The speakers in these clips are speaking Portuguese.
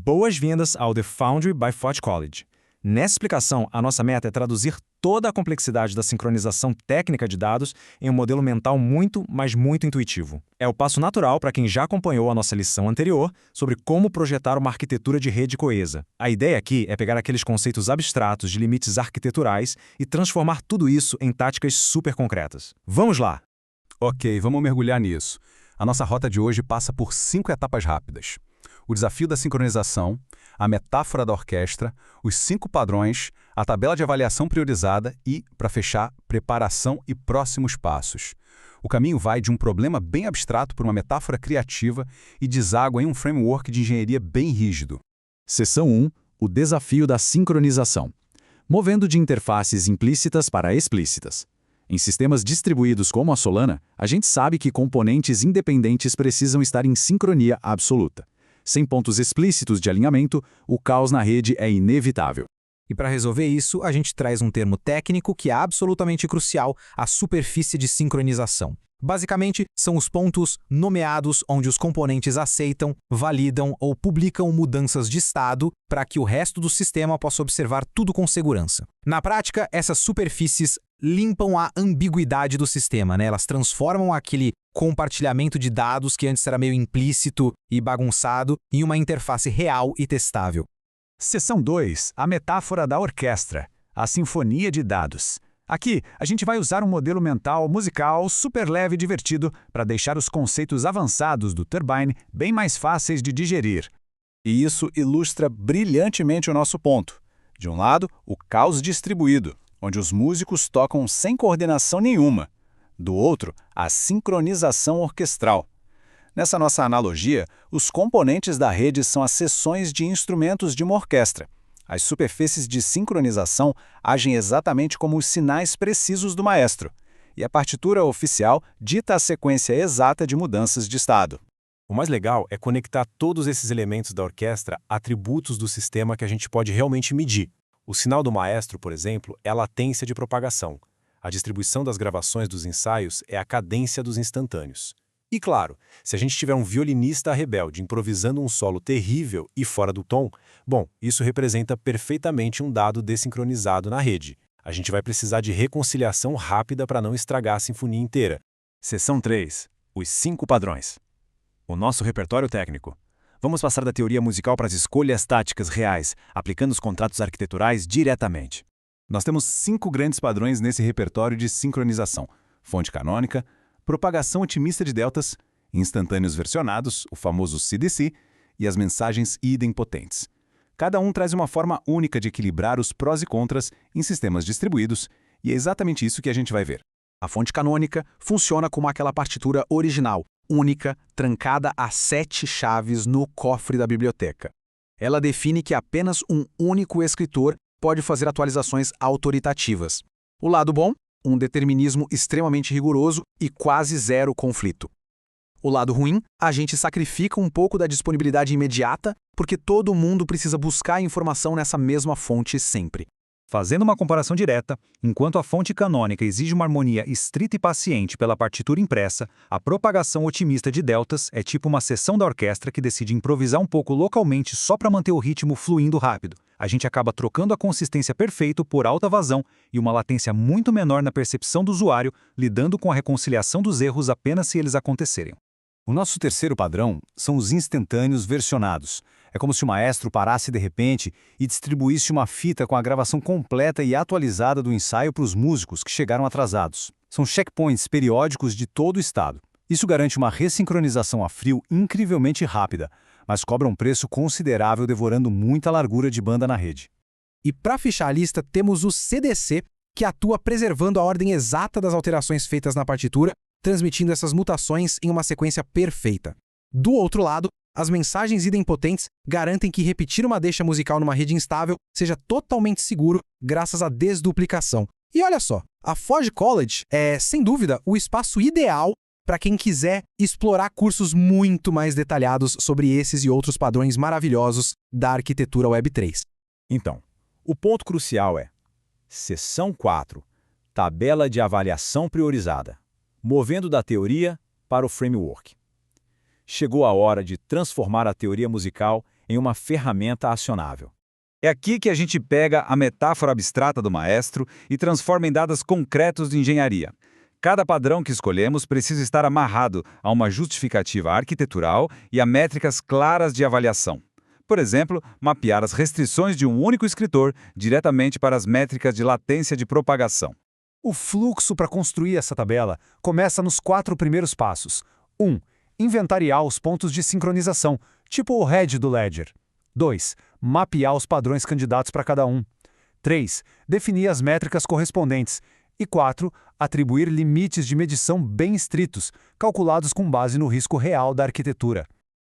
Boas-vindas ao The Foundry by Fort College. Nessa explicação, a nossa meta é traduzir toda a complexidade da sincronização técnica de dados em um modelo mental muito, mas muito intuitivo. É o passo natural para quem já acompanhou a nossa lição anterior sobre como projetar uma arquitetura de rede coesa. A ideia aqui é pegar aqueles conceitos abstratos de limites arquiteturais e transformar tudo isso em táticas super concretas. Vamos lá! Ok, vamos mergulhar nisso. A nossa rota de hoje passa por 5 etapas rápidas. O desafio da sincronização, a metáfora da orquestra, os 5 padrões, a tabela de avaliação priorizada e, para fechar, preparação e próximos passos. O caminho vai de um problema bem abstrato para uma metáfora criativa e deságua em um framework de engenharia bem rígido. Seção 1. O desafio da sincronização. Movendo de interfaces implícitas para explícitas. Em sistemas distribuídos como a Solana, a gente sabe que componentes independentes precisam estar em sincronia absoluta. Sem pontos explícitos de alinhamento, o caos na rede é inevitável. E para resolver isso, a gente traz um termo técnico que é absolutamente crucial, a superfície de sincronização. Basicamente, são os pontos nomeados onde os componentes aceitam, validam ou publicam mudanças de estado para que o resto do sistema possa observar tudo com segurança. Na prática, essas superfícies limpam a ambiguidade do sistema, né? Elas transformam aquele compartilhamento de dados que antes era meio implícito e bagunçado em uma interface real e testável. Seção 2. A metáfora da orquestra. A sinfonia de dados. Aqui, a gente vai usar um modelo mental musical super leve e divertido para deixar os conceitos avançados do Turbine bem mais fáceis de digerir. E isso ilustra brilhantemente o nosso ponto. De um lado, o caos distribuído, onde os músicos tocam sem coordenação nenhuma. Do outro, a sincronização orquestral. Nessa nossa analogia, os componentes da rede são as seções de instrumentos de uma orquestra. As superfícies de sincronização agem exatamente como os sinais precisos do maestro, e a partitura oficial dita a sequência exata de mudanças de estado. O mais legal é conectar todos esses elementos da orquestra a atributos do sistema que a gente pode realmente medir. O sinal do maestro, por exemplo, é a latência de propagação. A distribuição das gravações dos ensaios é a cadência dos instantâneos. E claro, se a gente tiver um violinista rebelde improvisando um solo terrível e fora do tom, bom, isso representa perfeitamente um dado desincronizado na rede. A gente vai precisar de reconciliação rápida para não estragar a sinfonia inteira. Seção 3. Os 5 padrões. O nosso repertório técnico. Vamos passar da teoria musical para as escolhas táticas reais, aplicando os contratos arquiteturais diretamente. Nós temos 5 grandes padrões nesse repertório de sincronização: fonte canônica, propagação otimista de deltas, instantâneos versionados, o famoso CDC, e as mensagens idempotentes. Cada um traz uma forma única de equilibrar os prós e contras em sistemas distribuídos, e é exatamente isso que a gente vai ver. A fonte canônica funciona como aquela partitura original, única, trancada a 7 chaves no cofre da biblioteca. Ela define que apenas um único escritor pode fazer atualizações autoritativas. O lado bom? Um determinismo extremamente rigoroso e quase zero conflito. O lado ruim, a gente sacrifica um pouco da disponibilidade imediata, porque todo mundo precisa buscar a informação nessa mesma fonte sempre. Fazendo uma comparação direta, enquanto a fonte canônica exige uma harmonia estrita e paciente pela partitura impressa, a propagação otimista de deltas é tipo uma seção da orquestra que decide improvisar um pouco localmente só para manter o ritmo fluindo rápido. A gente acaba trocando a consistência perfeita por alta vazão e uma latência muito menor na percepção do usuário, lidando com a reconciliação dos erros apenas se eles acontecerem. O nosso terceiro padrão são os instantâneos versionados. É como se o maestro parasse de repente e distribuísse uma fita com a gravação completa e atualizada do ensaio para os músicos que chegaram atrasados. São checkpoints periódicos de todo o estado. Isso garante uma ressincronização a frio incrivelmente rápida, mas cobra um preço considerável devorando muita largura de banda na rede. E para fechar a lista, temos o CDC, que atua preservando a ordem exata das alterações feitas na partitura, transmitindo essas mutações em uma sequência perfeita. Do outro lado, as mensagens idempotentes garantem que repetir uma deixa musical numa rede instável seja totalmente seguro graças à desduplicação. E olha só, a Ford College é, sem dúvida, o espaço ideal para quem quiser explorar cursos muito mais detalhados sobre esses e outros padrões maravilhosos da arquitetura Web3. Então, o ponto crucial é: Seção 4. Tabela de avaliação priorizada. Movendo da teoria para o framework. Chegou a hora de transformar a teoria musical em uma ferramenta acionável. É aqui que a gente pega a metáfora abstrata do maestro e transforma em dados concretos de engenharia. Cada padrão que escolhemos precisa estar amarrado a uma justificativa arquitetural e a métricas claras de avaliação. Por exemplo, mapear as restrições de um único escritor diretamente para as métricas de latência de propagação. O fluxo para construir essa tabela começa nos 4 primeiros passos. 1. Inventariar os pontos de sincronização, tipo o head do ledger. 2. Mapear os padrões candidatos para cada um. 3. Definir as métricas correspondentes. E 4. Atribuir limites de medição bem estritos, calculados com base no risco real da arquitetura.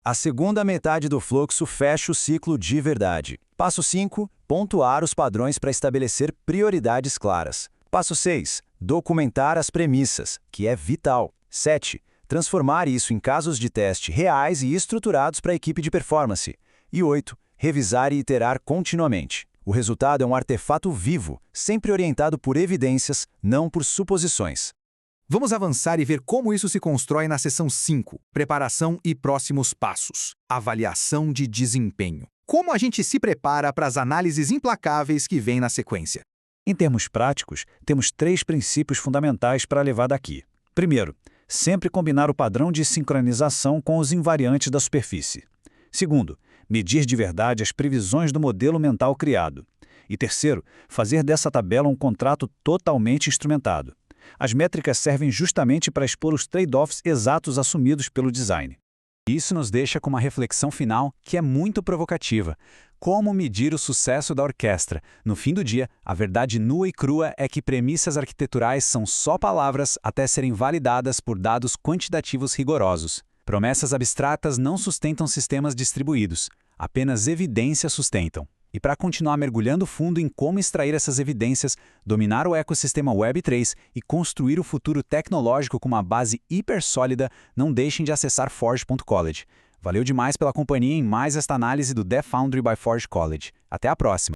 A segunda metade do fluxo fecha o ciclo de verdade. Passo 5. Pontuar os padrões para estabelecer prioridades claras. Passo 6. Documentar as premissas, que é vital. 7. Transformar isso em casos de teste reais e estruturados para a equipe de performance. E 8. Revisar e iterar continuamente. O resultado é um artefato vivo, sempre orientado por evidências, não por suposições. Vamos avançar e ver como isso se constrói na seção 5, preparação e próximos passos. Avaliação de desempenho. Como a gente se prepara para as análises implacáveis que vêm na sequência? Em termos práticos, temos 3 princípios fundamentais para levar daqui. Primeiro, sempre combinar o padrão de sincronização com os invariantes da superfície. Segundo, medir de verdade as previsões do modelo mental criado. E terceiro, fazer dessa tabela um contrato totalmente instrumentado. As métricas servem justamente para expor os trade-offs exatos assumidos pelo design. Isso nos deixa com uma reflexão final que é muito provocativa. Como medir o sucesso da orquestra? No fim do dia, a verdade nua e crua é que premissas arquiteturais são só palavras até serem validadas por dados quantitativos rigorosos. Promessas abstratas não sustentam sistemas distribuídos, apenas evidências sustentam. E para continuar mergulhando fundo em como extrair essas evidências, dominar o ecossistema Web3 e construir o futuro tecnológico com uma base hiper sólida, não deixem de acessar Forge.college. Valeu demais pela companhia em mais esta análise do The Foundry by Forge College. Até a próxima!